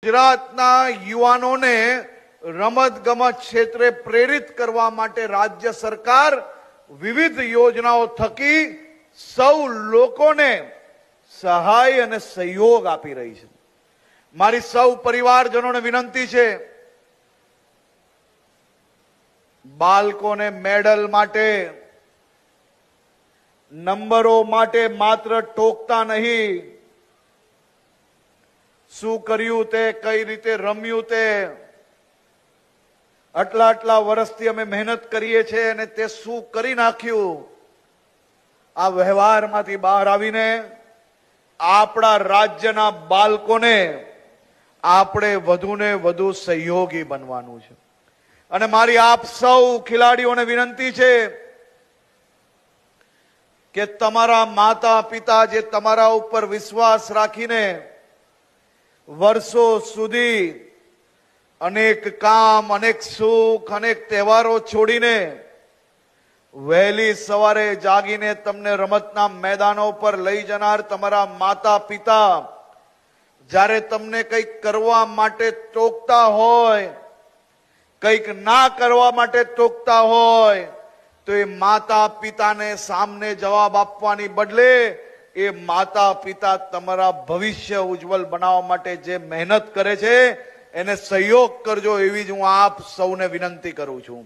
ગુજરાતના યુવાનોને રમતગમત ક્ષેત્રે પ્રેરિત કરવા માટે રાજ્ય સરકાર વિવિધ યોજનાઓ થકી સૌ લોકોને સહાય અને સહયોગ આપી રહી છે। મારી સૌ પરિવારજનોને વિનંતી છે, બાળકોને મેડલ માટે, નંબરો માટે માત્ર ટોકતા નહીં, શું કર્યું તે, કઈ રીતે રમ્યું તે, આટલા વર્ષથી અમે મહેનત કરીએ છીએ અને તે શું કરી નાખ્યું, આ વ્યવહારમાંથી બહાર આવીને આપણા રાજ્યના બાળકોને આપણે વધુને વધુ સહયોગી બનવાનું છે। અને મારી આપ સૌ ખેલાડીઓને વિનંતી છે કે તમારા માતા પિતા જે તમારા ઉપર વિશ્વાસ રાખીને વર્ષો સુધી અનેક કામ, અનેક સુખ, અનેક તહેવારો છોડીને વહેલી સવારે જાગીને તમને રમતના મેદાનો પર લઈ જનાર તમારા માતા પિતા જ્યારે તમને કંઈક કરવા માટે ટોકતા હોય, કંઈક ના કરવા માટે ટોકતા હોય, તો એ માતા પિતાને સામને જવાબ આપવાની બદલે એ માતા પિતા તમારા ભવિષ્ય ઉજ્જવલ બનાવવા માટે જે મહેનત કરે છે એને સહયોગ કરજો, એવી જ હું આપ સૌને વિનંતી કરું છું।